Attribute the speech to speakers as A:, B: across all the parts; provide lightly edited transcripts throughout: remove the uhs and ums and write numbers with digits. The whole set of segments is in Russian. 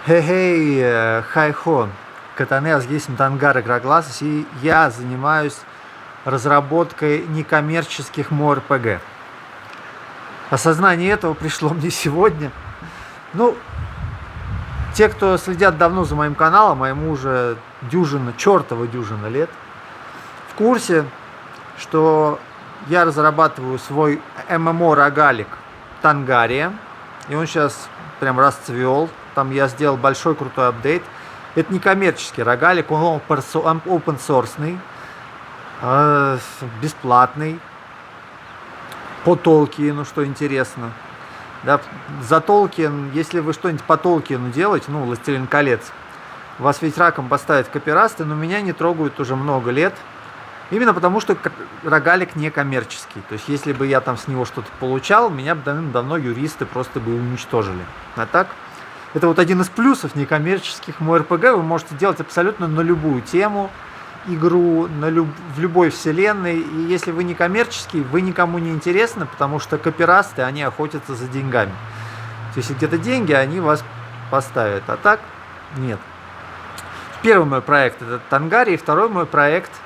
A: Хайхо, Катане Азгейсим Тангар Игрогласс, и я занимаюсь разработкой некоммерческих МОРПГ. Осознание этого пришло мне сегодня. Ну, те, кто следят давно за моим каналом, а ему уже чертова дюжина лет, в курсе, что я разрабатываю свой ММО-рогалик Тангария, и он сейчас прям расцвел. Там я сделал большой крутой апдейт. Это не коммерческий рогалик, он open source, бесплатный, по Толкину, что интересно. Да, за Толкин, если вы что-нибудь по Толкину делаете, «Властелин колец», вас ведь раком поставят копирасты, но меня не трогают уже много лет. Именно потому, что рогалик не коммерческий. То есть, если бы я там с него что-то получал, меня бы давным-давно юристы просто бы уничтожили. А так, это вот один из плюсов некоммерческих МОРПГ. Вы можете делать абсолютно на любую тему игру, в любой вселенной. И если вы не коммерческий, вы никому не интересны, потому что копирасты, они охотятся за деньгами. То есть, если где-то деньги, они вас поставят. А так, нет. Первый мой проект — это Тангария, и второй мой проект —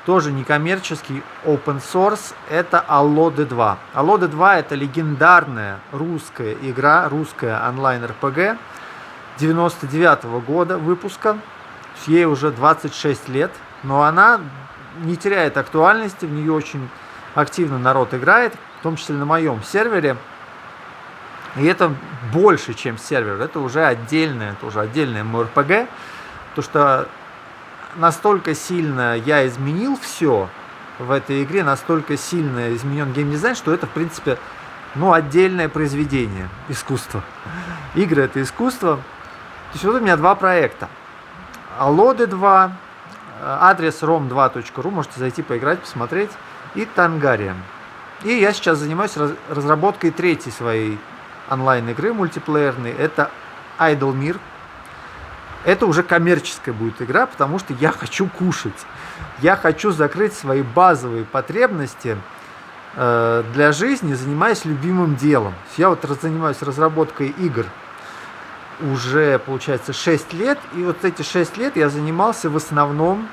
A: тоже некоммерческий, open source, это Allode 2. Allode 2 это легендарная русская игра, русская онлайн-РПГ 99-го года выпуска. Ей уже 26 лет, но она не теряет актуальности, в нее очень активно народ играет, в том числе на моем сервере. И это больше, чем сервер, это уже отдельное МРПГ, потому что настолько сильно я изменил все в этой игре, настолько сильно изменен геймдизайн, что это, в принципе, отдельное произведение искусства. Игры — это искусство. То есть вот у меня два проекта. Allode 2, адрес rom2.ru, можете зайти поиграть, посмотреть, и Тангария. И я сейчас занимаюсь разработкой третьей своей онлайн-игры мультиплеерной, это Idle. Это уже коммерческая будет игра, потому что я хочу кушать. Я хочу закрыть свои базовые потребности для жизни, занимаясь любимым делом. Я вот занимаюсь разработкой игр уже, получается, 6 лет. И вот эти 6 лет я занимался в основном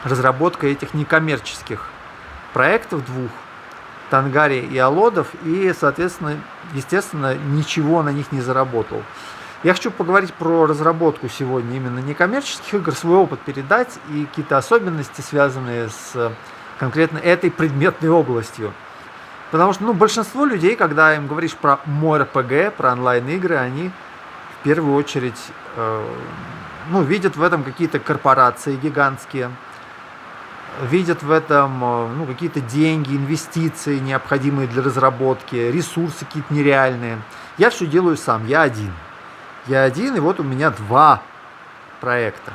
A: разработкой этих некоммерческих проектов двух, Тангарии и Алодов. И, соответственно, естественно, ничего на них не заработал. Я хочу поговорить про разработку сегодня именно некоммерческих игр, свой опыт передать и какие-то особенности, связанные с конкретно этой предметной областью. Потому что большинство людей, когда им говоришь про МОРПГ, про онлайн-игры, они в первую очередь видят в этом какие-то корпорации гигантские, видят в этом какие-то деньги, инвестиции, необходимые для разработки, ресурсы какие-то нереальные. Я все делаю сам, я один, и вот у меня два проекта.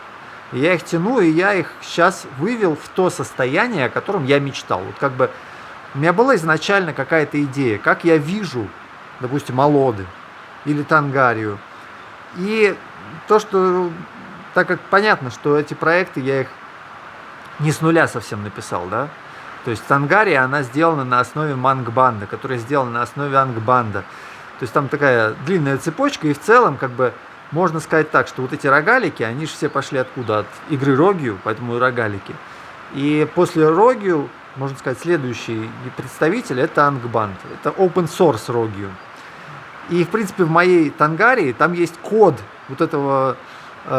A: И я их тяну, и я их сейчас вывел в то состояние, о котором я мечтал. Вот как бы у меня была изначально какая-то идея, как я вижу, допустим, Allode или Тангарию. И то, что, так как понятно, что эти проекты, я их не с нуля совсем написал, да. То есть Тангария, она сделана на основе Мангбанда, которая сделана на основе Ангбанда. То есть там такая длинная цепочка, и в целом, как бы, можно сказать так, что вот эти рогалики, они же все пошли откуда? От игры Рогью, поэтому и рогалики. И после Рогью, можно сказать, следующий представитель — это Ангбанд. Это open source Рогью. И, в принципе, в моей Тангарии там есть код вот этого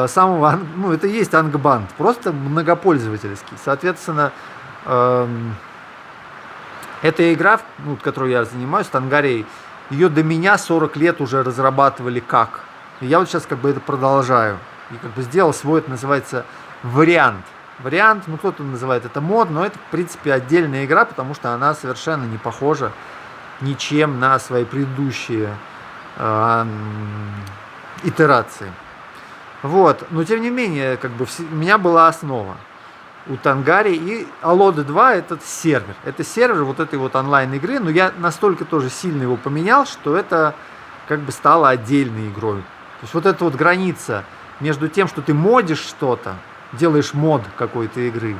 A: самого, это и есть Ангбанд, просто многопользовательский. Соответственно, эта игра, которой я занимаюсь, Тангарией, ее до меня 40 лет уже разрабатывали как. И я вот сейчас как бы это продолжаю. И как бы сделал свой, это называется, вариант. Вариант, кто-то называет это мод, но это, в принципе, отдельная игра, потому что она совершенно не похожа ничем на свои предыдущие итерации. Вот. Но, тем не менее, как бы у меня была основа у Тангарии, и Allode 2 это сервер. Это сервер вот этой вот онлайн-игры, но я настолько тоже сильно его поменял, что это как бы стало отдельной игрой. То есть вот эта вот граница между тем, что ты модишь что-то, делаешь мод какой-то игры,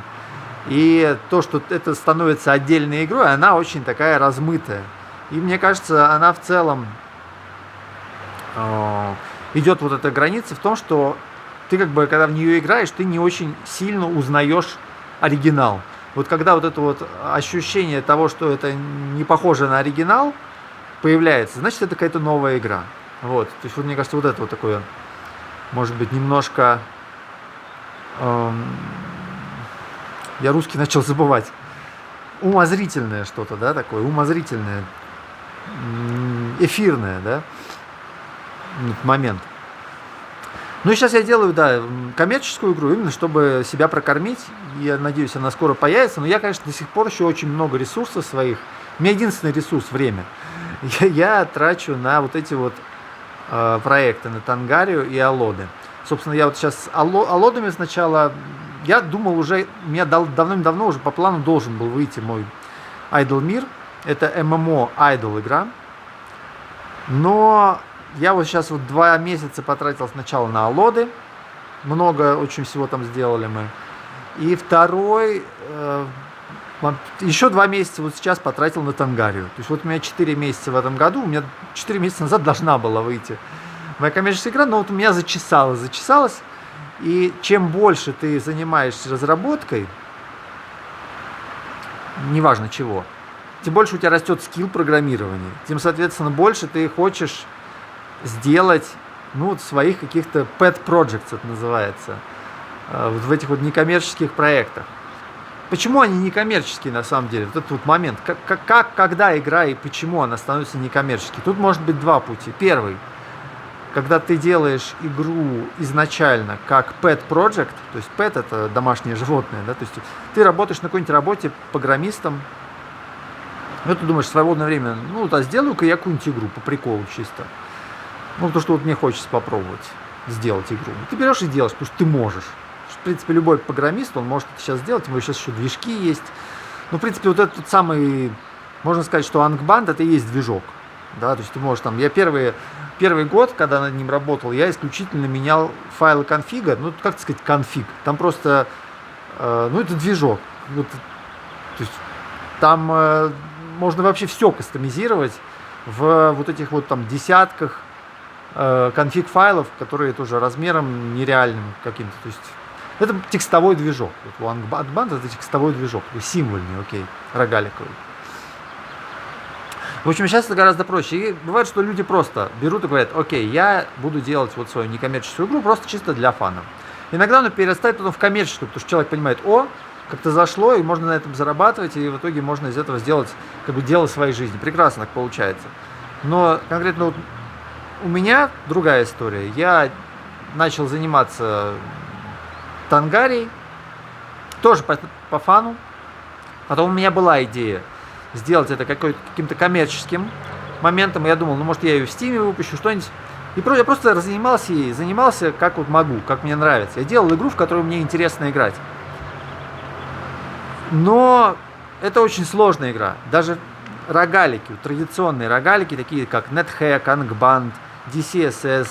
A: и то, что это становится отдельной игрой, она очень такая размытая. И мне кажется, она в целом идет вот эта граница в том, что ты как бы, когда в нее играешь, ты не очень сильно узнаешь оригинал. Вот когда вот это вот ощущение того, что это не похоже на оригинал, появляется, значит, это какая-то новая игра. Вот. То есть, вот, мне кажется, вот это вот такое, может быть, немножко... я русский начал забывать. Умозрительное что-то, да, такое, умозрительное, эфирное, да, момент. Ну и сейчас я делаю, да, коммерческую игру, именно чтобы себя прокормить. Я надеюсь, она скоро появится. Но я, конечно, до сих пор еще очень много ресурсов своих. У меня единственный ресурс — время. Я трачу на вот эти вот проекты, на Тангарию и Алоды. Собственно, я вот сейчас с Алодами сначала... Я думал уже, у меня давным-давно уже по плану должен был выйти мой Idle Mir. Это ММО Idle игра. Но я вот сейчас вот 2 месяца потратил сначала на Алоды. Много очень всего там сделали мы. И второй, еще 2 месяца вот сейчас потратил на Тангарию. То есть вот у меня 4 месяца в этом году, у меня 4 месяца назад должна была выйти моя коммерческая игра, но вот у меня зачесалась. И чем больше ты занимаешься разработкой, неважно чего, тем больше у тебя растет скилл программирования, тем, соответственно, больше ты хочешь сделать, ну, вот своих каких-то pet projects, это называется, вот в этих вот некоммерческих проектах. Почему они некоммерческие на самом деле? Вот этот вот момент, когда игра и почему она становится некоммерческой. Тут может быть 2 пути. Первый, когда ты делаешь игру изначально как pet project, то есть pet — это домашнее животное, да, то есть ты работаешь на какой-нибудь работе программистом, ну, ты думаешь, в свободное время, ну, да, сделаю-ка я какую-нибудь игру по приколу чисто. Ну, то, что вот мне хочется попробовать сделать игру. Ты берешь и делаешь, потому что ты можешь. В принципе, любой программист, он может это сейчас сделать, у него сейчас еще движки есть. Ну, в принципе, вот этот самый, можно сказать, что Angband — это и есть движок. Да, то есть ты можешь там, я первый год, когда над ним работал, я исключительно менял файлы конфига, ну, как сказать, конфиг. Там просто, ну, это движок. Вот, то есть там можно вообще все кастомизировать в вот этих вот там десятках конфиг файлов, которые тоже размером нереальным каким-то. То есть это текстовой движок. Вот у Angband это текстовой движок, такой символьный, окей, рогаликовый. В общем, сейчас это гораздо проще. И бывает, что люди просто берут и говорят: окей, я буду делать вот свою некоммерческую игру просто чисто для фана. Иногда оно перерастает потом в коммерческую, потому что человек понимает: о, как-то зашло, и можно на этом зарабатывать, и в итоге можно из этого сделать как бы дело своей жизни. Прекрасно так получается. Но конкретно вот у меня другая история. Я начал заниматься Тангарией, тоже по фану. Потом у меня была идея сделать это каким-то коммерческим моментом. Я думал, ну, может, я ее в Steam выпущу, что-нибудь. И я просто занимался как вот могу, как мне нравится. Я делал игру, в которую мне интересно играть. Но это очень сложная игра. Даже рогалики, традиционные рогалики, такие как NetHack, Angband, DCSS,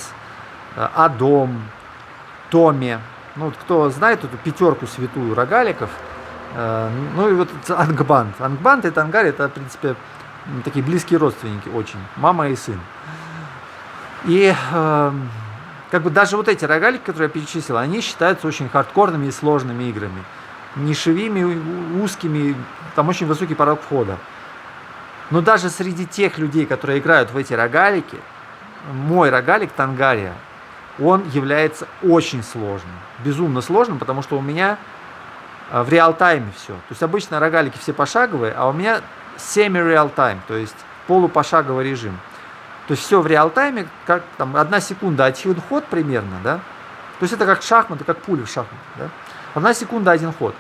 A: Adom, Tomy. Ну, вот кто знает эту 5 святую рогаликов, ну и вот Angband. Angband и Тангария — это, в принципе, такие близкие родственники очень, мама и сын. И как бы даже вот эти рогалики, которые я перечислил, они считаются очень хардкорными и сложными играми. Нишевыми, узкими, там очень высокий порог входа. Но даже среди тех людей, которые играют в эти рогалики, мой рогалик Тангария, он является очень сложным, безумно сложным, потому что у меня в реал-тайме все. То есть обычно рогалики все пошаговые, а у меня semi-real-time, то есть полупошаговый режим. То есть все в реал-тайме, как там 1 секунда один ход примерно, да? То есть это как шахматы, как пули в шахматах, да? 1 секунда 1 ход.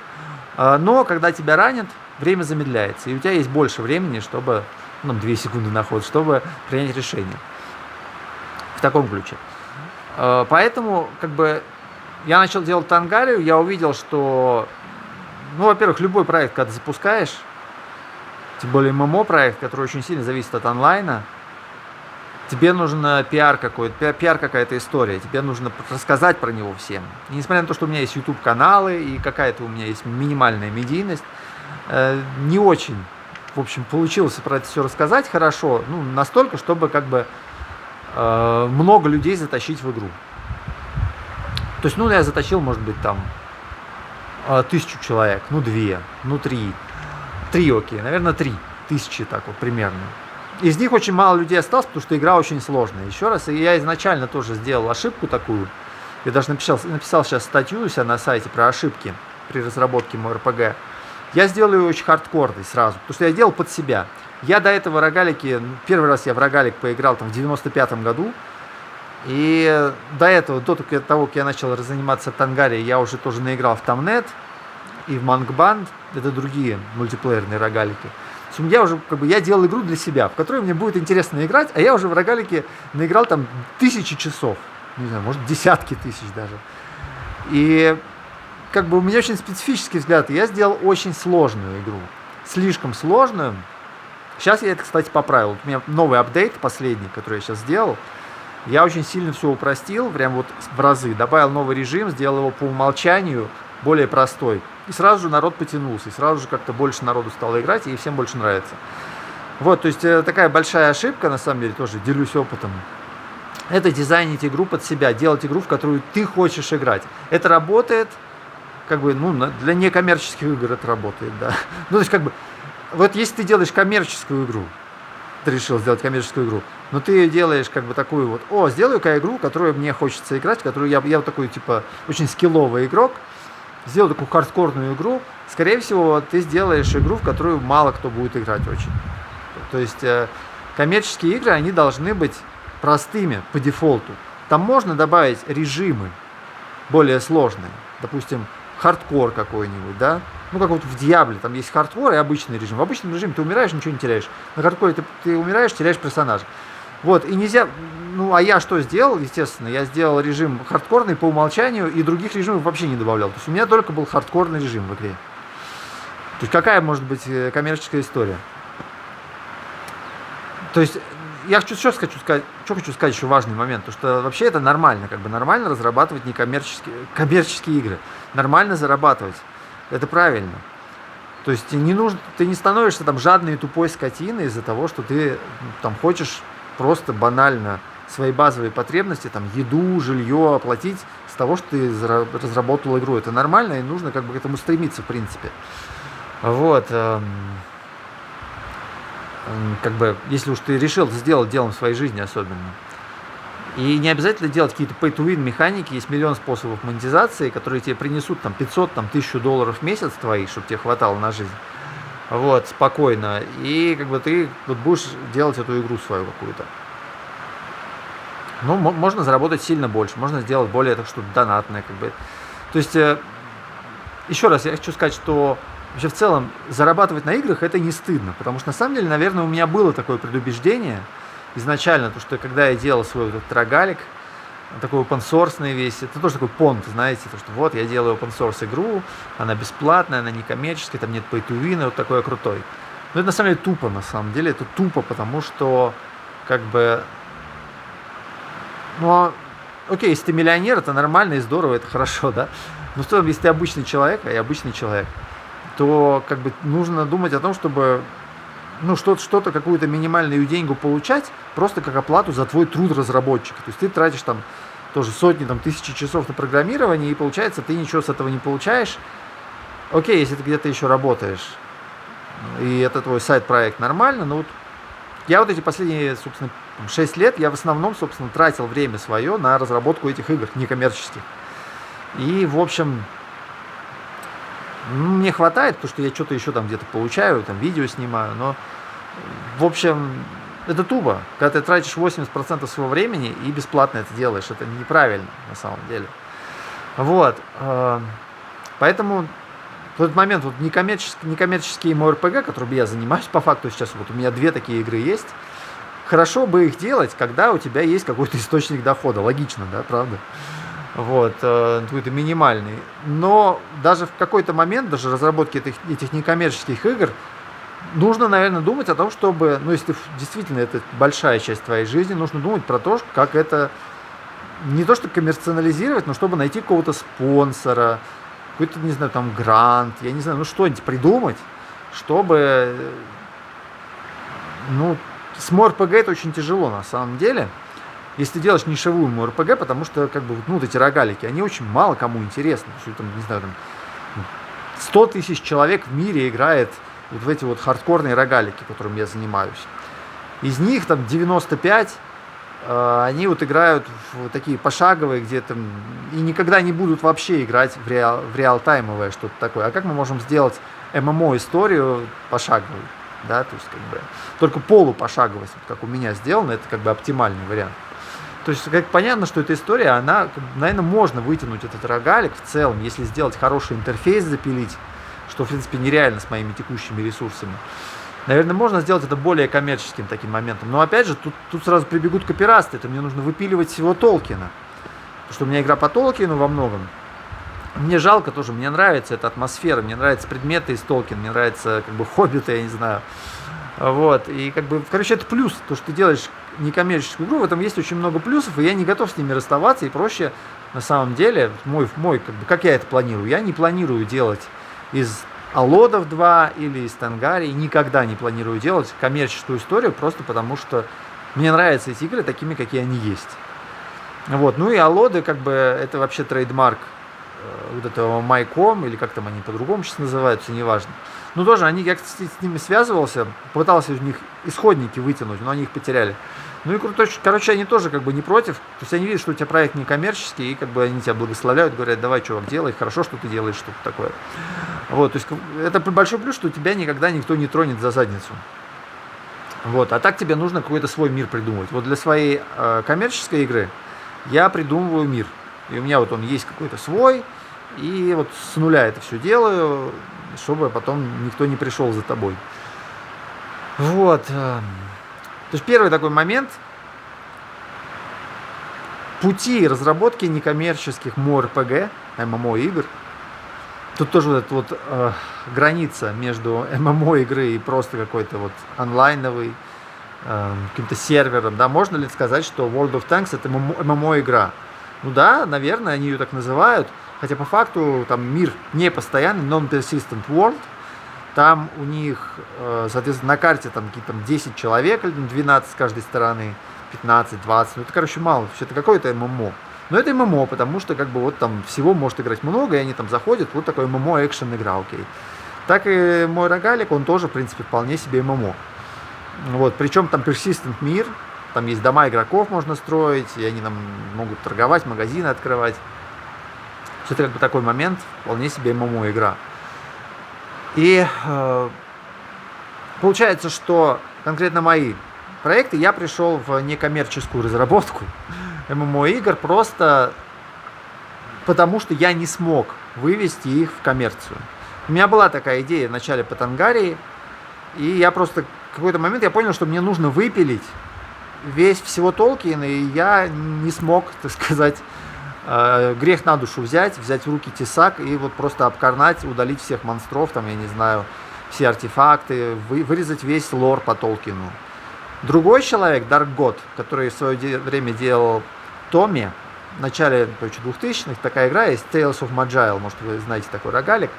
A: Но когда тебя ранят, время замедляется, и у тебя есть больше времени, чтобы, ну, 2 секунды на ход, чтобы принять решение. В таком ключе. Поэтому, как бы, я начал делать Тангарию, я увидел, что, ну, во-первых, любой проект, когда ты запускаешь, тем более ММО проект, который очень сильно зависит от онлайна, тебе нужен пиар какой-то, какая-то история, тебе нужно рассказать про него всем. И несмотря на то, что у меня есть YouTube-каналы и какая-то у меня есть минимальная медийность, не очень, в общем, получилось про это все рассказать хорошо, ну, настолько, чтобы как бы много людей затащить в игру. То есть, ну, я затащил, может быть, там 1000 человек, ну, 2, ну, 3. 3, окей, наверное, 3000, так вот, примерно. Из них очень мало людей осталось, потому что игра очень сложная. Еще раз, я изначально тоже сделал ошибку такую. Я даже написал сейчас статью у себя на сайте про ошибки при разработке МРПГ. Я сделал ее очень хардкорной сразу, потому что я делал под себя. Я до этого рогалики, первый раз я в рогалик поиграл там в 95-м году. И до этого, до того, как я начал заниматься Тангари, я уже тоже наиграл в Тамнет и в Мангбанд. Это другие мультиплеерные рогалики. Я уже я делал игру для себя, в которой мне будет интересно играть, а я уже в рогалике наиграл там 1000 часов, не знаю, может десятки тысяч даже. И у меня очень специфический взгляд, я сделал очень сложную игру, слишком сложную. Сейчас я это, кстати, поправил. У меня новый апдейт последний, который я сейчас сделал. Я очень сильно все упростил, прям вот в разы. Добавил новый режим, сделал его по умолчанию более простой. И сразу же народ потянулся, и сразу же как-то больше народу стало играть, и всем больше нравится. Вот, то есть такая большая ошибка, на самом деле, тоже делюсь опытом. Это дизайнить игру под себя, делать игру, в которую ты хочешь играть. Это работает, для некоммерческих игр это работает, да. Ну, то есть, вот если ты делаешь коммерческую игру, ты решил сделать коммерческую игру, но ты ее делаешь такую вот, сделаю-ка игру, которую мне хочется играть, в которую я вот такой, очень скилловый игрок, сделал такую хардкорную игру, скорее всего, ты сделаешь игру, в которую мало кто будет играть очень. То есть коммерческие игры, они должны быть простыми по дефолту. Там можно добавить режимы более сложные, допустим, хардкор какой-нибудь, да? Ну, как вот в Диабле, там есть хардкор и обычный режим. В обычном режиме ты умираешь, ничего не теряешь. На хардкоре ты умираешь, теряешь персонажа. Вот, и нельзя... Ну, а я что сделал, естественно? Я сделал режим хардкорный по умолчанию и других режимов вообще не добавлял. То есть у меня только был хардкорный режим в игре. То есть какая может быть коммерческая история? То есть я хочу сказать еще важный момент, потому что вообще это нормально, нормально разрабатывать коммерческие игры, нормально зарабатывать, это правильно. То есть ты не становишься там жадной и тупой скотиной из-за того, что ты там хочешь просто банально свои базовые потребности, там еду, жилье оплатить с того, что ты разработал игру. Это нормально и нужно к этому стремиться в принципе. Вот. Если уж ты решил сделать делом своей жизни особенно. И не обязательно делать какие-то pay-to-win механики, есть миллион способов монетизации, которые тебе принесут там 500, там, $1000 в месяц твои, чтобы тебе хватало на жизнь. Вот, спокойно. И ты будешь делать эту игру свою какую-то. Ну, можно заработать сильно больше, можно сделать более что-то донатное, То есть, еще раз, я хочу сказать, что вообще в целом зарабатывать на играх это не стыдно, потому что на самом деле, наверное, у меня было такое предубеждение изначально, то что когда я делал свой этот рогалик, такой open source весь, это тоже такой понт, знаете, то что вот я делаю open source игру, она бесплатная, она не коммерческая, там нет pay to win, вот такой я крутой. Но это на самом деле тупо, это тупо, потому что окей, если ты миллионер, это нормально и здорово, это хорошо, да, но в целом, если ты обычный человек, а я обычный человек, то нужно думать о том, чтобы что-то, какую-то минимальную деньгу получать, просто как оплату за твой труд разработчика. То есть ты тратишь там тоже сотни, тысячи часов на программирование, и получается, ты ничего с этого не получаешь. Окей, если ты где-то еще работаешь, и это твой сайт-проект, нормально, но вот я эти последние, собственно, 6 лет, я в основном, собственно, тратил время свое на разработку этих игр некоммерческих. И, в общем, мне хватает, потому что я что-то еще там где-то получаю, там видео снимаю, но, в общем, это тупо. Когда ты тратишь 80% своего времени и бесплатно это делаешь, это неправильно на самом деле. Вот. Поэтому в этот момент некоммерческие MMORPG, которыми я занимаюсь по факту сейчас, вот у меня 2 такие игры есть, хорошо бы их делать, когда у тебя есть какой-то источник дохода. Логично, да, правда? Вот, какой-то минимальный. Но даже в какой-то момент, даже разработки этих некоммерческих игр, нужно, наверное, думать о том, чтобы, если действительно это большая часть твоей жизни, нужно думать про то, как это не то что коммерциализировать, но чтобы найти какого-то спонсора, какой-то, не знаю, там грант, я не знаю, что-нибудь придумать, чтобы, с MMORPG это очень тяжело на самом деле. если ты делаешь нишевую ММО-РПГ, потому что, как бы, ну, вот эти рогалики, они очень мало кому интересны. Что там, не знаю, там 100 тысяч человек в мире играет вот в эти вот хардкорные рогалики, которым я занимаюсь. Из них там 95 они вот играют в такие пошаговые, где там и никогда не будут вообще играть в реал-таймовое что-то такое. А как мы можем сделать ММО-историю пошаговой? Да, то есть как бы только полупошаговость, как у меня сделано, это как бы оптимальный вариант. То есть как понятно, что эта история, она, наверное, можно вытянуть этот рогалик в целом, если сделать хороший интерфейс, запилить, что, в принципе, нереально с моими текущими ресурсами. Наверное, можно сделать это более коммерческим таким моментом. Но опять же, тут сразу прибегут копирасты. Это мне нужно выпиливать всего Толкина. Потому что у меня игра по Толкину во многом. Мне жалко тоже, мне нравится эта атмосфера, мне нравятся предметы из Толкина, мне нравятся как бы хоббиты, я не знаю. Вот. И как бы, короче, это плюс. То, что ты делаешь некоммерческую игру, в этом есть очень много плюсов, и я не готов с ними расставаться. И проще, на самом деле, мой как бы, как я это планирую? Я не планирую делать из Алодов 2 или из Тангарии, никогда не планирую делать коммерческую историю, просто потому что мне нравятся эти игры такими, какие они есть. Вот. Ну и Алоды, как бы, это вообще трейдмарк вот этого Майком, или как там они по-другому сейчас называются, неважно. Ну тоже, я, кстати, с ними связывался, пытался из них исходники вытянуть, но они их потеряли. Ну и, короче, они тоже как бы не против, то есть они видят, что у тебя проект не коммерческий, и как бы они тебя благословляют, говорят, давай, чувак, делай, хорошо, что ты делаешь что-то такое. Вот, то есть это большой плюс, что тебя никогда никто не тронет за задницу. Вот, а так тебе нужно какой-то свой мир придумывать. Вот для своей коммерческой игры я придумываю мир. И у меня вот он есть какой-то свой, и вот с нуля это все делаю, чтобы потом никто не пришел за тобой. Вот. То есть первый такой момент. Пути разработки некоммерческих ММО-РПГ, ММО-игр. Тут тоже вот эта вот граница между ММО-игры и просто какой-то вот онлайновый каким-то сервером. Да, можно ли сказать, что World of Tanks это ММО-игра? Ну да, наверное, они ее так называют. Хотя по факту там мир не постоянный, non-persistent world. Там у них, соответственно, на карте там какие-то 10 человек, или 12 с каждой стороны, 15, 20. Ну это, короче, мало. То есть это какое-то ММО. Но это ММО, потому что как бы вот там всего может играть много, и они там заходят. Вот такой ММО экшен игра, окей. Так и мой рогалик, он тоже, в принципе, вполне себе ММО. Вот, причем там persistent мир. Там есть дома игроков, можно строить, и они там могут торговать, магазины открывать. Это как бы такой момент, вполне себе ММО-игра. И получается, что конкретно мои проекты, я пришел в некоммерческую разработку ММО-игр просто потому, что я не смог вывести их в коммерцию. У меня была такая идея в начале по Тангарии, и я просто в какой-то момент я понял, что мне нужно выпилить весь всего Толкина, и я не смог, так сказать, грех на душу взять в руки тесак и вот просто обкарнать, удалить всех монстров, там, я не знаю, все артефакты, вырезать весь лор по Толкину. Другой человек, Dark God, который в свое время делал Томми, в начале 2000-х, такая игра есть, Tales of Magile, может вы знаете такой рогалик.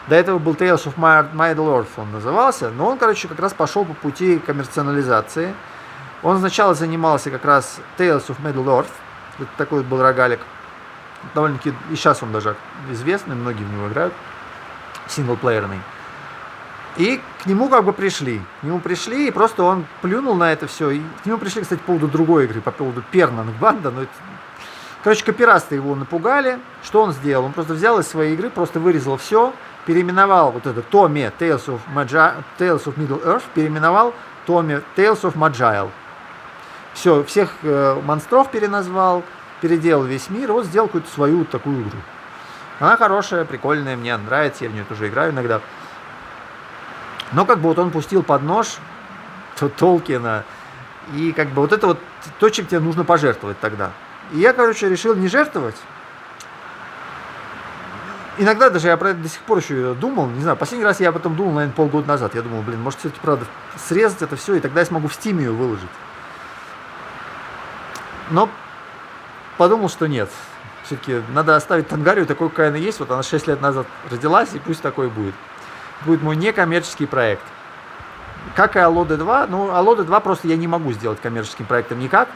A: До этого был Tales of Middle-earth он назывался, но он, короче, как раз пошел по пути коммерциализации. Он сначала занимался как раз Tales of Middle-earth, это такой вот был рогалик. Довольно-таки, и сейчас он даже известный, многие в него играют, синглплеерный. И к нему как бы пришли. К нему пришли, и просто он плюнул на это все. И к нему пришли, кстати, по поводу другой игры, по поводу Пернанг Банда. Но это... Короче, копирасты его напугали. Что он сделал? Он просто взял из своей игры, просто вырезал все, переименовал вот это Томми Tales of Middle-earth, переименовал Томми Tales of Magile. Все, всех монстров переназвал, переделал весь мир, вот сделал какую-то свою такую игру. Она хорошая, прикольная, мне нравится, я в нее тоже играю иногда. Но как бы вот он пустил под нож Толкина, и как бы вот это вот то, чем тебе нужно пожертвовать тогда. И я, короче, решил не жертвовать. Иногда даже я про это до сих пор еще думал, не знаю, последний раз я об этом думал, наверное, полгода назад. Я думал, может, все-таки, правда, срезать это все, и тогда я смогу в Steam ее выложить. Но подумал, что нет. Все-таки надо оставить Тангарию такой, какая она есть. Вот она 6 лет назад родилась, и пусть такой будет. Будет мой некоммерческий проект. Как и Алоды 2. Ну, Алоды 2 просто я не могу сделать коммерческим проектом никак.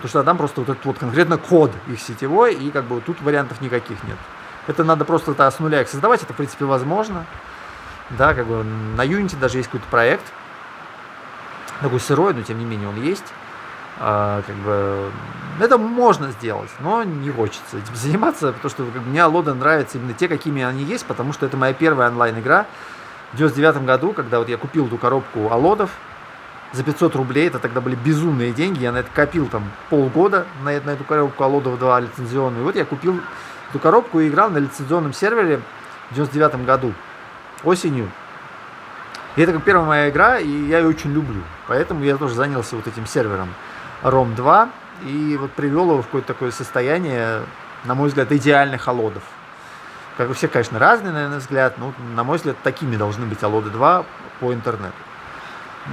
A: Потому что там просто вот этот вот конкретно код их сетевой, и как бы вот тут вариантов никаких нет. Это надо просто это с нуля их создавать, это в принципе возможно. Да, как бы на Unity даже есть какой-то проект, такой сырой, но тем не менее он есть. Как бы это можно сделать, но не хочется этим заниматься, потому что как бы, мне аллоды нравятся именно те, какими они есть, потому что это моя первая онлайн-игра. В 99 году, когда вот я купил эту коробку аллодов за 500 рублей, это тогда были безумные деньги, я на это копил там полгода, на эту коробку аллодов 2 лицензионную. И вот я купил эту коробку и играл на лицензионном сервере в 99 году, осенью. И это как первая моя игра, и я ее очень люблю. Поэтому я тоже занялся вот этим сервером ROM 2 и вот привел его в какое-то такое состояние, на мой взгляд, идеальных аллодов. Как у всех, конечно, разный, наверное, взгляд, но, на мой взгляд, такими должны быть аллоды 2 по интернету.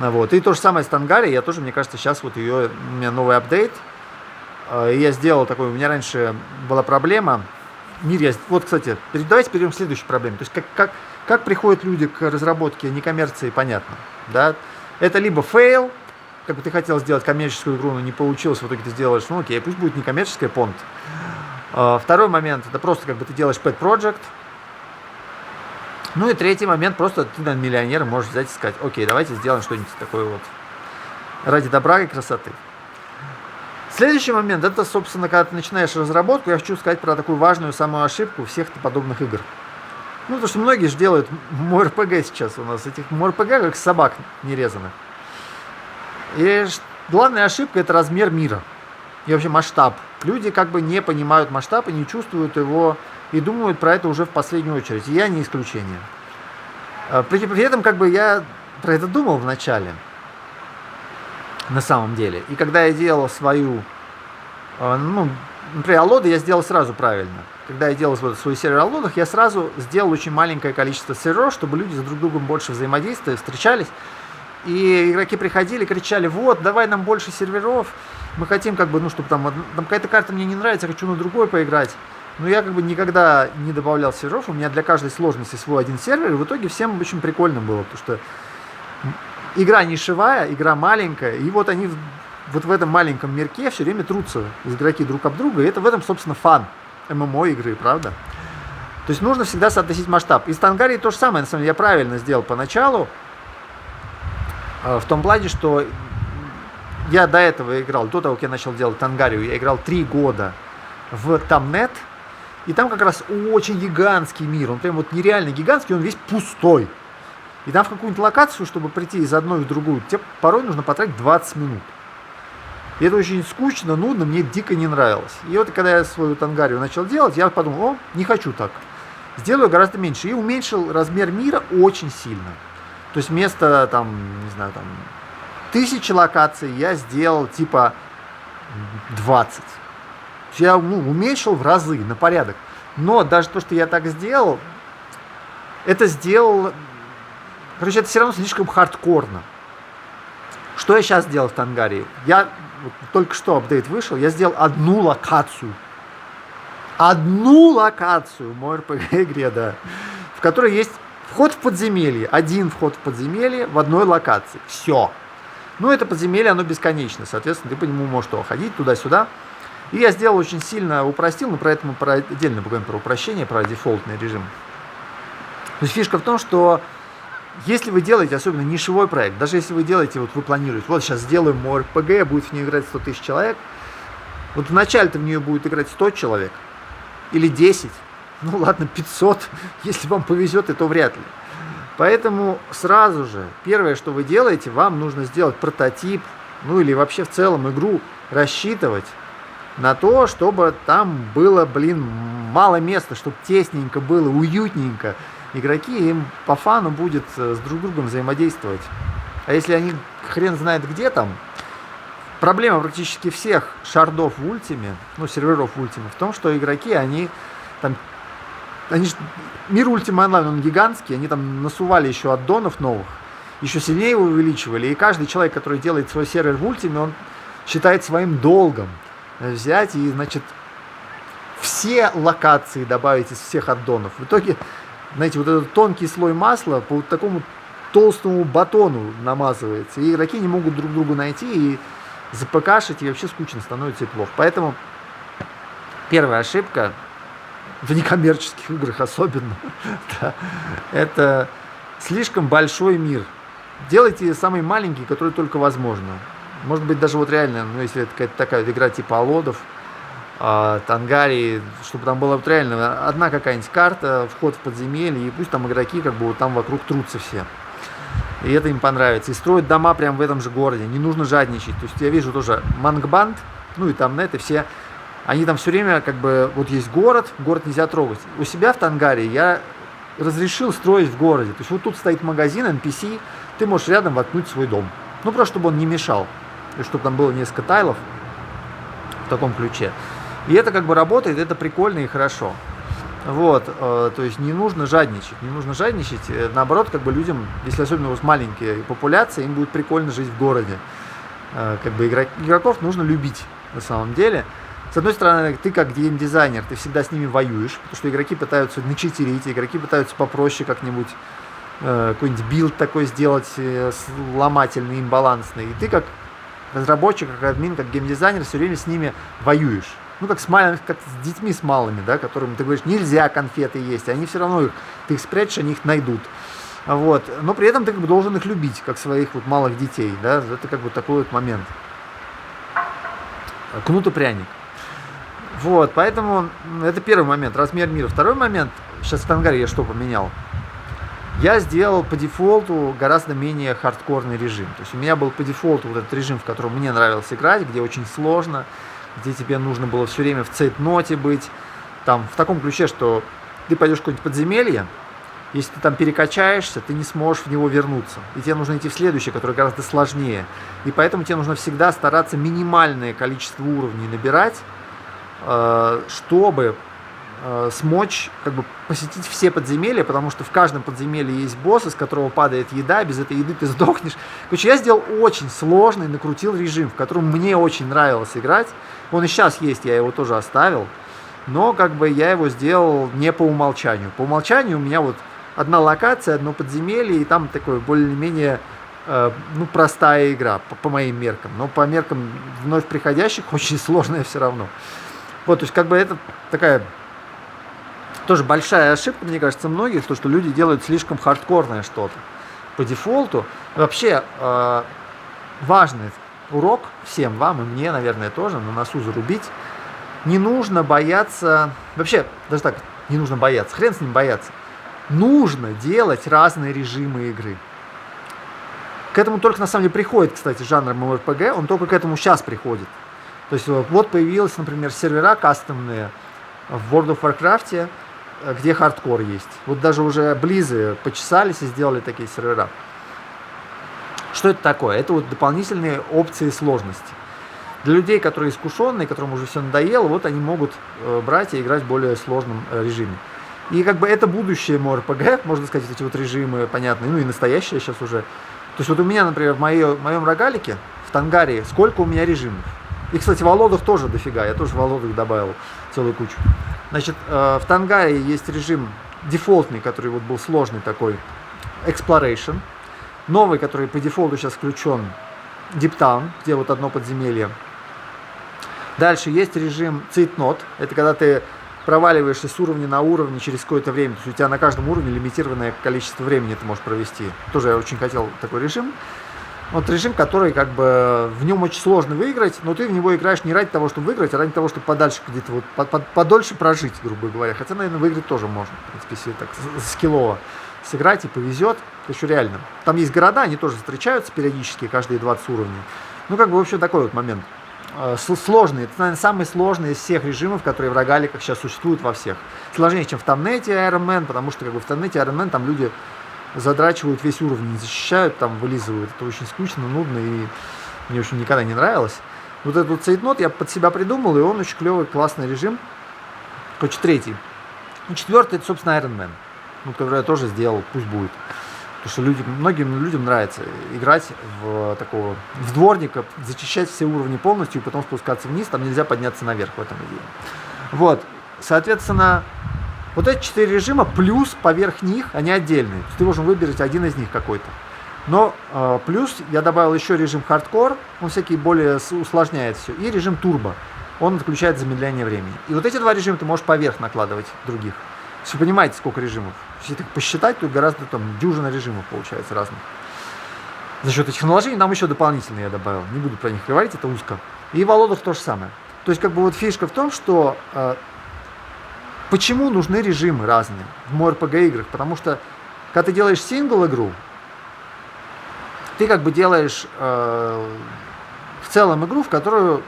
A: Вот. И то же самое с Тангари, я тоже, мне кажется, сейчас вот ее, у меня новый апдейт, и я сделал такой, у меня раньше была проблема, вот, кстати, давайте перейдем к следующей проблеме, то есть как приходят люди к разработке некоммерции, понятно, да, это либо фейл, как бы ты хотел сделать коммерческую игру, но не получилось, в итоге ты сделаешь, ну окей, пусть будет некоммерческая, понт. Второй момент, это просто как бы ты делаешь pet project. Ну и третий момент, просто ты, наверное, миллионер, можешь взять и сказать, окей, давайте сделаем что-нибудь такое вот ради добра и красоты. Следующий момент, это, собственно, когда ты начинаешь разработку, я хочу сказать про такую важную самую ошибку всех подобных игр. Ну, потому что многие же делают МОРПГ сейчас у нас, этих МОРПГ как собак нерезанных. И главная ошибка – это размер мира и вообще масштаб. Люди как бы не понимают масштаб и не чувствуют его, и думают про это уже в последнюю очередь. И я не исключение. При этом как бы я про это думал вначале, на самом деле. И когда я делал свою, ну, например, аллоды я сделал сразу правильно. Когда я делал свой сервер аллодов, я сразу сделал очень маленькое количество серверов, чтобы люди друг с другом больше взаимодействовали, встречались. И игроки приходили, кричали, вот, давай нам больше серверов, мы хотим, как бы, ну, чтобы там какая-то карта мне не нравится, я хочу на другой поиграть. Но я, как бы, никогда не добавлял серверов, у меня для каждой сложности свой один сервер, и в итоге всем очень прикольно было, потому что игра нишевая, игра маленькая, и вот они вот в этом маленьком мирке все время трутся игроки друг об друга, и это в этом, собственно, фан ММО игры, правда? То есть нужно всегда соотносить масштаб. И с Тангари то же самое, на самом деле, я правильно сделал поначалу, в том плане, что я до этого играл, до того, как я начал делать Тангарию, я играл 3 года в Тамнет, и там как раз очень гигантский мир, он прям вот нереально гигантский, он весь пустой. И там в какую-нибудь локацию, чтобы прийти из одной в другую, тебе порой нужно потратить 20 минут. И это очень скучно, нудно, мне дико не нравилось. И вот когда я свою Тангарию начал делать, я подумал, о, не хочу так. Сделаю гораздо меньше. И уменьшил размер мира очень сильно. То есть вместо, там, не знаю, там, 1000 локаций я сделал типа 20. Я уменьшил в разы, на порядок. Но даже то, что я так сделал, это сделал... Короче, это все равно слишком хардкорно. Что я сейчас сделал в Тангарии? Я вот, только что апдейт вышел, я сделал одну локацию. Одну локацию в моей RPG-игре, да. В которой есть вход в подземелье. Один вход в подземелье в одной локации. Все. Ну, это подземелье, оно бесконечно. Соответственно, ты по нему можешь ходить туда-сюда. И я сделал очень сильно упростил, но про это мы отдельно поговорим про упрощение, про дефолтный режим. То есть фишка в том, что если вы делаете, особенно нишевой проект, даже если вы делаете, вот вы планируете, вот сейчас сделаем мой РПГ, будет в нее играть 100 тысяч человек, вот вначале-то в нее будет играть 100 человек, или 10, ну ладно, 500, если вам повезет, и то вряд ли. Поэтому сразу же, первое, что вы делаете, вам нужно сделать прототип, ну или вообще в целом игру рассчитывать на то, чтобы там было, мало места, чтобы тесненько было, уютненько. Игроки, им по фану будет с друг другом взаимодействовать. А если они хрен знает где там, проблема практически всех шардов в ультиме, ну серверов в ультиме, в том, что игроки, они мир Ultima Online, он гигантский, они там насували еще аддонов новых, еще сильнее его увеличивали, и каждый человек, который делает свой сервер в ультиме, он считает своим долгом взять и, значит, все локации добавить из всех аддонов. В итоге, знаете, вот этот тонкий слой масла по вот такому толстому батону намазывается, и игроки не могут друг друга найти, и запыкашить, и вообще скучно становится и плохо. Поэтому первая ошибка, в некоммерческих играх особенно, да, это слишком большой мир. Делайте самый маленький, который только возможно. Может быть, даже вот реально, ну, если это какая-то такая вот игра типа Алодов, Тангарии, чтобы там была вот реально одна какая-нибудь карта, вход в подземелье, и пусть там игроки как бы вот там вокруг трутся все. И это им понравится. И строят дома прямо в этом же городе. Не нужно жадничать. То есть я вижу тоже Мангбанд, ну и там на это все, они там все время как бы, вот есть город нельзя трогать. У себя в Тангарии я разрешил строить в городе. То есть вот тут стоит магазин, NPC, ты можешь рядом воткнуть свой дом. Ну просто чтобы он не мешал. И чтобы там было несколько тайлов в таком ключе. И это как бы работает, это прикольно и хорошо. Вот, то есть не нужно жадничать, наоборот, как бы людям, если особенно у вас маленькие популяции, им будет прикольно жить в городе. Как бы игроков нужно любить на самом деле. С одной стороны, ты как геймдизайнер, ты всегда с ними воюешь, потому что игроки пытаются начитерить, игроки пытаются попроще как-нибудь какой-нибудь билд такой сделать, ломательный, имбалансный. И ты как разработчик, как админ, как геймдизайнер все время с ними воюешь. Ну, как как с детьми с малыми, да, которым ты говоришь, нельзя конфеты есть, они все равно ты их спрячешь, они их найдут. Вот. Но при этом ты как бы должен их любить, как своих вот малых детей, да, это как бы такой вот момент. Кнут и пряник. Вот, поэтому это первый момент, размер мира. Второй момент, сейчас в Тангаре я что поменял? Я сделал по дефолту гораздо менее хардкорный режим. То есть у меня был по дефолту вот этот режим, в котором мне нравилось играть, где очень сложно, где тебе нужно было все время в цейтноте быть, там в таком ключе, что ты пойдешь в какое-нибудь подземелье, если ты там перекачаешься, ты не сможешь в него вернуться. И тебе нужно идти в следующее, которое гораздо сложнее. И поэтому тебе нужно всегда стараться минимальное количество уровней набирать, чтобы смочь как бы посетить все подземелья, потому что в каждом подземелье есть босс, из которого падает еда, без этой еды ты сдохнешь. Короче, я сделал очень сложный, накрутил режим, в котором мне очень нравилось играть. Он и сейчас есть, я его тоже оставил, но как бы я его сделал не по умолчанию. По умолчанию у меня вот одна локация, одно подземелье, и там такое более-менее ну, простая игра, по моим меркам. Но по меркам вновь приходящих очень сложная все равно. Вот, то есть как бы это такая тоже большая ошибка, мне кажется, многих, то, что люди делают слишком хардкорное что-то по дефолту. Вообще важный урок всем вам и мне, наверное, тоже на носу зарубить. Не нужно бояться, вообще, даже так, не нужно бояться, хрен с ним бояться. Нужно делать разные режимы игры. К этому только на самом деле приходит, кстати, жанр MMORPG, он только к этому сейчас приходит. То есть вот появились, например, сервера кастомные в World of Warcraft, где хардкор есть. Вот даже уже Близы почесались и сделали такие сервера. Что это такое? Это вот дополнительные опции сложности. Для людей, которые искушенные, которым уже все надоело, вот они могут брать и играть в более сложном режиме. И как бы это будущее MMORPG, можно сказать, эти вот режимы понятные, ну и настоящие сейчас уже. То есть вот у меня, например, в моем рогалике, в Тангарии, сколько у меня режимов. И, кстати, в Алодах тоже дофига, я тоже в Алодах добавил целую кучу. Значит, в Тангарии есть режим дефолтный, который вот был сложный такой, Exploration. Новый, который по дефолту сейчас включен, Deep Town, где вот одно подземелье. Дальше есть режим Цейтнот, это когда ты проваливаешься с уровня на уровень через какое-то время, то есть у тебя на каждом уровне лимитированное количество времени ты можешь провести. Тоже я очень хотел такой режим. Вот режим, который как бы в нем очень сложно выиграть, но ты в него играешь не ради того, чтобы выиграть, а ради того, чтобы подальше где-то вот подольше прожить, грубо говоря. Хотя, наверное, выиграть тоже можно, в принципе, если так скиллово сыграть и повезет, то еще реально. Там есть города, они тоже встречаются периодически, каждые 20 уровней. Ну, как бы, в общем, такой вот момент. Сложный, это, наверное, самый сложный из всех режимов, которые в рогаликах сейчас существуют во всех. Сложнее, чем в Томнете Iron Man, потому что как бы в Томнете Iron Man там люди задрачивают весь уровень, не защищают, там вылизывают. Это очень скучно, нудно и мне очень никогда не нравилось. Вот этот вот Цейтнот я под себя придумал, и он очень клевый, классный режим. Короче, третий. И четвертый, это, собственно, Iron Man. Ну, который я тоже сделал, пусть будет. Потому что многим людям нравится играть в дворника, зачищать все уровни полностью и потом спускаться вниз, там нельзя подняться наверх, в этом идея. Вот, соответственно, вот эти 4 режима, плюс поверх них, они отдельные. То есть ты должен выбрать один из них какой-то. Но плюс я добавил еще режим хардкор, он всякие более усложняет все, и режим турбо, он отключает замедление времени. И вот эти два режима ты можешь поверх накладывать других. Если вы понимаете, сколько режимов. Если так посчитать, то гораздо там дюжина режимов получается разных. За счет этих наложений нам еще дополнительно я добавил. Не буду про них говорить, это узко. И в Алодах то же самое. То есть как бы вот фишка в том, что почему нужны режимы разные в MMORPG играх. Потому что когда ты делаешь сингл игру, ты как бы делаешь в целом игру, в которую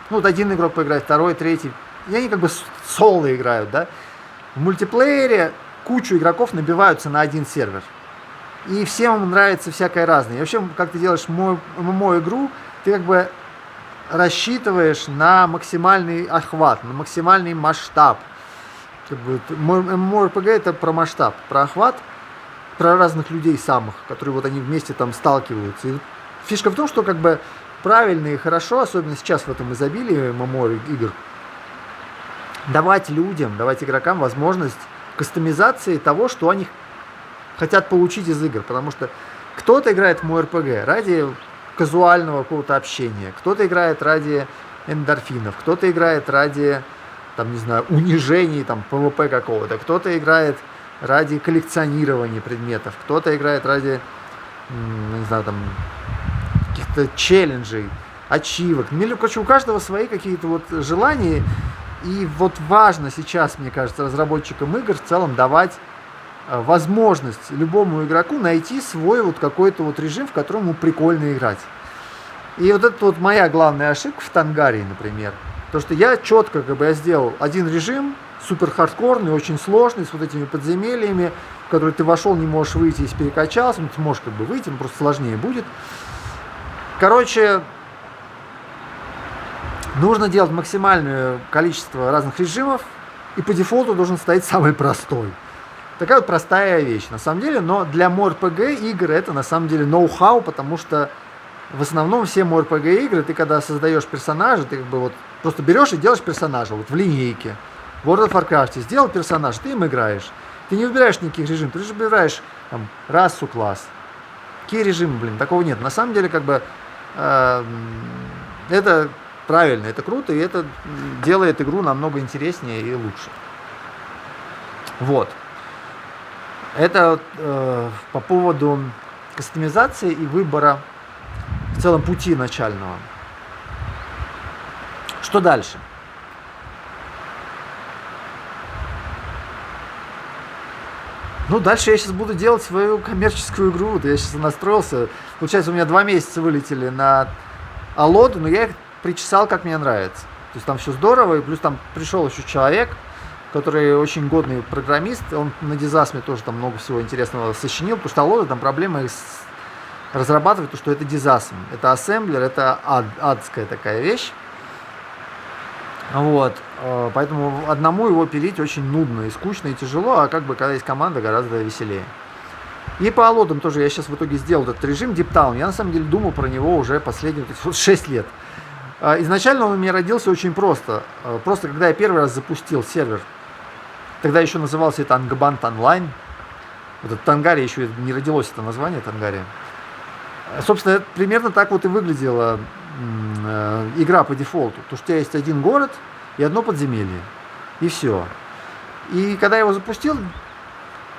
A: ну, вот один игрок поиграет, второй, третий. И они как бы соло играют, да. В мультиплеере кучу игроков набиваются на один сервер. И всем нравится всякое разное. И вообще, как ты делаешь ММО-игру, ты как бы рассчитываешь на максимальный охват, на максимальный масштаб. Как бы, MMORPG это про масштаб, про охват, про разных людей самых, которые вот они вместе там сталкиваются. И фишка в том, что как бы правильно и хорошо, особенно сейчас в этом изобилии ММО-игр, давать людям, давать игрокам возможность кастомизации того, что они хотят получить из игр. Потому что кто-то играет в MMORPG ради казуального какого-то общения, кто-то играет ради эндорфинов, кто-то играет ради, там, не знаю, унижений, там, ПВП какого-то, кто-то играет ради коллекционирования предметов, кто-то играет ради, не знаю, там, каких-то челленджей, ачивок. Короче, у каждого свои какие-то вот желания. И вот важно сейчас, мне кажется, разработчикам игр в целом давать возможность любому игроку найти свой вот какой-то вот режим, в котором ему прикольно играть. И вот это вот моя главная ошибка в Тангарии, например. То, что я четко как бы я сделал один режим, супер хардкорный, очень сложный, с вот этими подземельями, в который ты вошел, не можешь выйти, если перекачался, ну, ты можешь как бы выйти, но просто сложнее будет. Короче, нужно делать максимальное количество разных режимов, и по дефолту должен стоять самый простой. Такая вот простая вещь, на самом деле, но для MMORPG игр это на самом деле ноу-хау, потому что в основном все MMORPG игры, ты когда создаешь персонажа, ты как бы вот просто берешь и делаешь персонажа, вот в линейке. В World of Warcraft сделал персонаж, ты им играешь. Ты не выбираешь никаких режимов, ты же выбираешь там, расу, класс. Какие режимы, блин, такого нет. На самом деле, как бы, это правильно, это круто, и это делает игру намного интереснее и лучше. Вот. Это по поводу кастомизации и выбора в целом пути начального. Что дальше? Ну, дальше я сейчас буду делать свою коммерческую игру. Я сейчас настроился. Получается, у меня 2 месяца вылетели на Алоду, но я их причесал, как мне нравится. То есть там все здорово, и плюс там пришел еще человек, который очень годный программист. Он на Дизасме тоже там много всего интересного сочинил, потому что Алода там проблема разрабатывать, то, что это Дизасм. Это ассемблер, это адская такая вещь. Вот, поэтому одному его пилить очень нудно и скучно и тяжело, а как бы когда есть команда, гораздо веселее. И по Алодам тоже я сейчас в итоге сделал этот режим Deep Town. Я на самом деле думал про него уже последние 6 лет. Изначально он у меня родился очень просто. Просто когда я первый раз запустил сервер, тогда еще назывался это Ангабанд Онлайн. Вот это Тангария еще не родилось, это название Тангария. Собственно, примерно так вот и выглядела игра по дефолту. То, что у тебя есть один город и одно подземелье. И все. И когда я его запустил,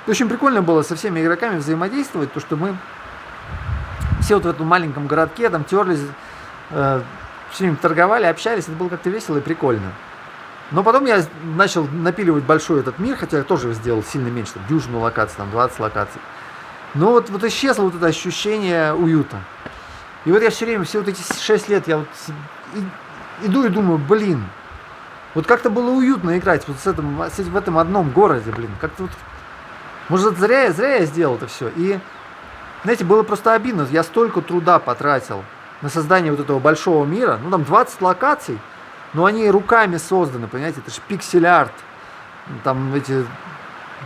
A: очень прикольно было со всеми игроками взаимодействовать, то что мы все вот в этом маленьком городке там терлись, с ними торговали, общались, это было как-то весело и прикольно. Но потом я начал напиливать большой этот мир, хотя я тоже сделал сильно меньше, там, дюжину локаций, там 20 локаций. Но вот исчезло вот это ощущение уюта. И вот я все время, все вот эти 6 лет, я вот иду и думаю, блин, вот как-то было уютно играть вот в этом одном городе, блин, как-то вот, может, зря я сделал это все. И, знаете, было просто обидно, я столько труда потратил на создание вот этого большого мира, ну там 20 локаций, но они руками созданы, понимаете, это же пиксель-арт, там эти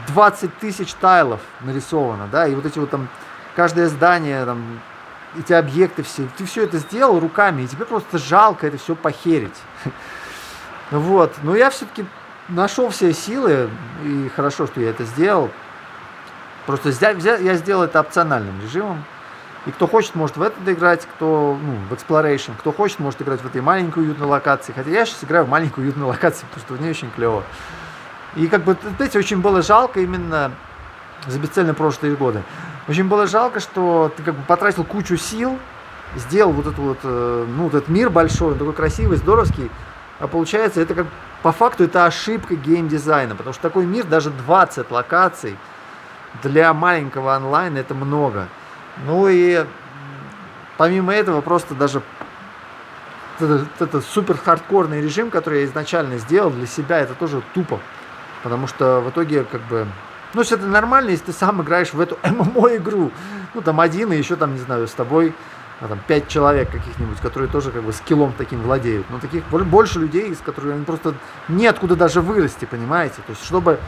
A: 20 тысяч тайлов нарисовано, да, и вот эти вот там, каждое здание, там, эти объекты все, ты все это сделал руками, и тебе просто жалко это все похерить. Вот, но я все-таки нашел все силы, и хорошо, что я это сделал. Просто я сделал это опциональным режимом. И кто хочет, может в это играть, кто, ну, в Exploration, кто хочет, может играть в этой маленькой уютной локации. Хотя я сейчас играю в маленькую уютную локацию, потому что в ней очень клево. И как бы, знаете, очень было жалко именно за бесцельно прошлые годы. Очень было жалко, что ты как бы потратил кучу сил, сделал вот этот вот, ну, вот этот мир большой, он такой красивый, здоровский, а получается, это как по факту это ошибка геймдизайна, потому что такой мир, даже 20 локаций для маленького онлайна это много. Ну и помимо этого просто даже это супер хардкорный режим, который я изначально сделал для себя, это тоже тупо, потому что в итоге как бы, ну, если это нормально, если ты сам играешь в эту ММО игру, ну, там один и еще там, не знаю, с тобой там 5 человек каких-нибудь, которые тоже как бы скиллом таким владеют. Но таких больше людей, с которыми просто неоткуда даже вырасти, понимаете? То есть, чтобы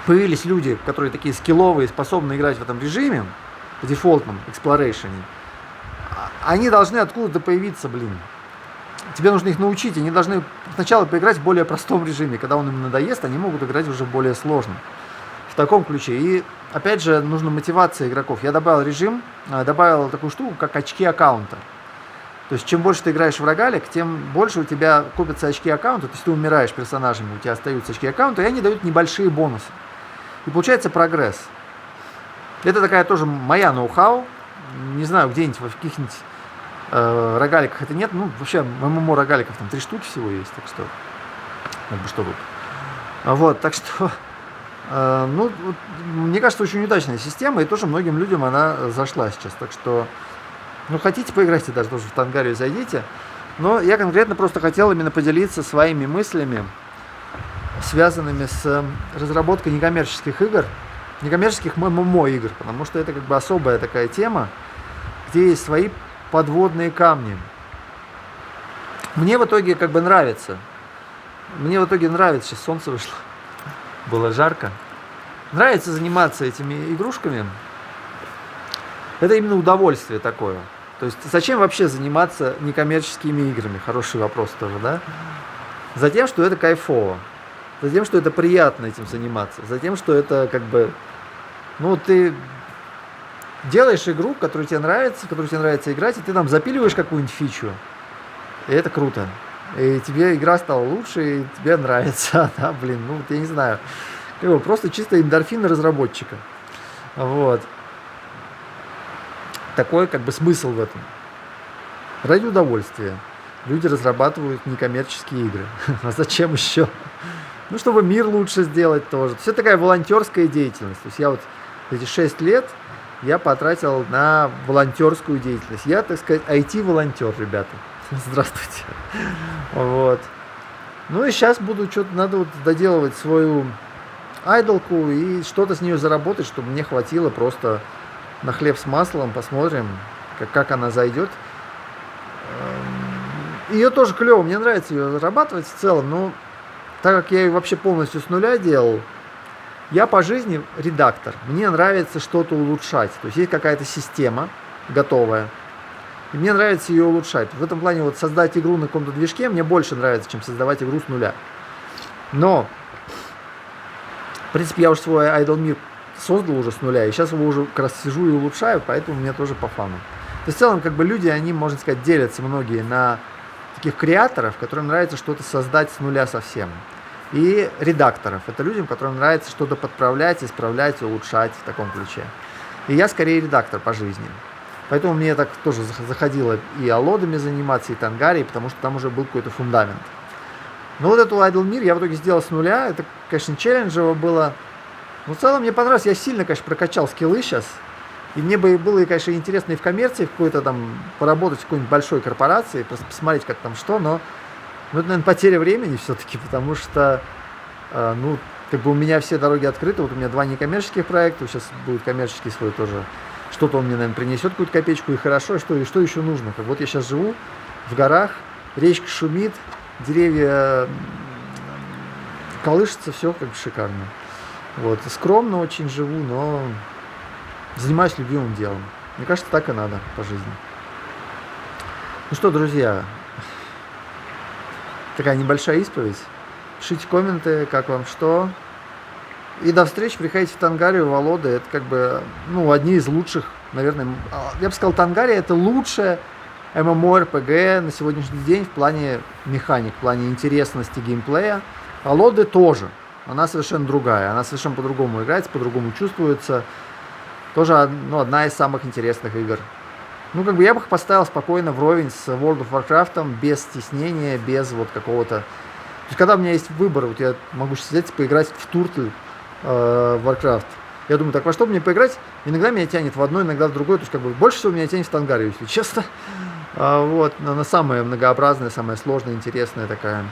A: появились люди, которые такие скилловые, способны играть в этом режиме, по дефолтном Exploration, они должны откуда-то появиться, блин. Тебе нужно их научить, они должны сначала поиграть в более простом режиме. Когда он им надоест, они могут играть уже в более сложном. В таком ключе. И опять же, нужна мотивация игроков. Я добавил режим, добавил такую штуку, как очки аккаунта. То есть, чем больше ты играешь в рогалик, тем больше у тебя копятся очки аккаунта. То есть, ты умираешь персонажами, у тебя остаются очки аккаунта, и они дают небольшие бонусы. И получается прогресс. Это такая тоже моя ноу-хау. Не знаю, где-нибудь в каких-нибудь рогаликах это нет. Ну, вообще, в ММО рогаликов там 3 штуки всего есть, так что, как бы, что тут. Вот, так что, ну, вот, мне кажется, очень удачная система, и тоже многим людям она зашла сейчас. Так что, ну, хотите, поиграйте даже тоже в Тангарию, зайдите. Но я конкретно просто хотел именно поделиться своими мыслями, связанными с разработкой некоммерческих игр, некоммерческих ММО игр, потому что это как бы особая такая тема, где есть свои подводные камни. Мне в итоге как бы нравится. Мне в итоге нравится, сейчас солнце вышло, было жарко. Нравится заниматься этими игрушками. Это именно удовольствие такое. То есть зачем вообще заниматься некоммерческими играми? Хороший вопрос тоже, да? Затем, что это кайфово. Затем, что это приятно этим заниматься. Затем, что это как бы, ну, ты делаешь игру, которая тебе нравится, в которую тебе нравится играть, и ты там запиливаешь какую-нибудь фичу. И это круто. И тебе игра стала лучше, и тебе нравится. Да, блин, ну, я не знаю. Просто чисто эндорфин разработчика. Вот. Такой как бы смысл в этом. Ради удовольствия люди разрабатывают некоммерческие игры. А зачем еще? Ну, чтобы мир лучше сделать тоже. То есть это такая волонтерская деятельность. То есть я вот эти 6 лет я потратил на волонтерскую деятельность. Я, так сказать, IT-волонтер, ребята. Здравствуйте. Вот. Ну и сейчас буду что-то, надо вот доделывать свою айдолку и что-то с нее заработать, чтобы мне хватило просто на хлеб с маслом. Посмотрим, как она зайдет. Ее тоже клево, мне нравится ее разрабатывать в целом, но так как я ее вообще полностью с нуля делал, я по жизни редактор. Мне нравится что-то улучшать. То есть есть какая-то система готовая, и мне нравится ее улучшать. В этом плане вот создать игру на каком-то движке мне больше нравится, чем создавать игру с нуля. Но, в принципе, я уже свой Idle мир создал уже с нуля, и сейчас его уже как раз сижу и улучшаю, поэтому мне тоже по фану. То есть в целом, как бы люди, они, можно сказать, делятся многие на таких креаторов, которым нравится что-то создать с нуля совсем. И редакторов. Это людям, которым нравится что-то подправлять, исправлять, улучшать в таком ключе. И я скорее редактор по жизни. Поэтому мне так тоже заходило и алодами заниматься, и тангарией, потому что там уже был какой-то фундамент. Но вот эту Idle мир я в итоге сделал с нуля. Это, конечно, челленджево было. Но в целом мне понравилось. Я сильно, конечно, прокачал скиллы сейчас. И мне бы было, конечно, интересно и в коммерции в какой-то там поработать в какой-нибудь большой корпорации, просто посмотреть, как там что, но это, наверное, потеря времени все-таки, потому что, ну, как бы у меня все дороги открыты, вот у меня 2 некоммерческих проекта, сейчас будет коммерческий свой тоже, что-то он мне, наверное, принесет какую-то копеечку, и хорошо, и что еще нужно. Вот я сейчас живу в горах, речка шумит, деревья колышутся, все как бы шикарно. Вот, скромно очень живу, но занимаюсь любимым делом. Мне кажется, так и надо по жизни. Ну что, друзья, такая небольшая исповедь. Пишите комменты, как вам что. И до встречи, приходите в Тангарию, Волода, это как бы, ну, одни из лучших, наверное, я бы сказал, Тангария это лучшее MMORPG на сегодняшний день в плане механик, в плане интересности геймплея. Володы тоже, она совершенно другая, она совершенно по-другому играется, по-другому чувствуется, тоже, ну, одна из самых интересных игр. Ну, как бы я бы их поставил спокойно вровень с World of Warcraft, без стеснения, без вот какого-то... То есть, когда у меня есть выбор, вот я могу сидеть и поиграть в Туртль, Warcraft. Я думаю, так во что мне поиграть? Иногда меня тянет в одно, иногда в другое. То есть, как бы, больше всего меня тянет в Тангарию, если честно. Вот, она самая многообразная, самая сложная, интересная такая.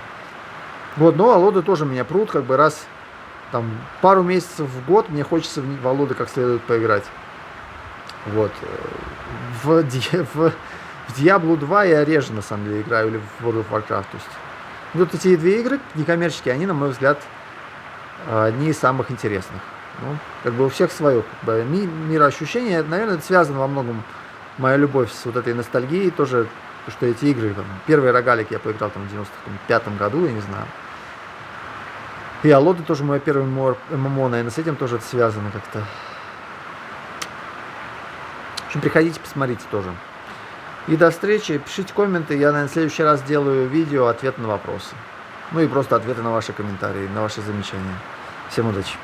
A: Вот, но Володы тоже меня прут, как бы раз там пару месяцев в год мне хочется в Володы как следует поиграть. Вот. В Diablo 2 я реже, на самом деле, играю, или в World of Warcraft. То есть, вот эти две игры некоммерческие, они, на мой взгляд, одни из самых интересных. Ну, как бы у всех свое как бы, мироощущение. Наверное, это связано во многом моя любовь с вот этой ностальгией. Тоже, что эти игры, там, первый рогалик я поиграл там, в 95 году, я не знаю. И Алоды тоже мой первый ММО, наверное, с этим тоже это связано как-то. В общем, приходите, посмотрите тоже. И до встречи, пишите комменты, я, наверное, в следующий раз сделаю видео, ответ на вопросы. Ну и просто ответы на ваши комментарии, на ваши замечания. Всем удачи!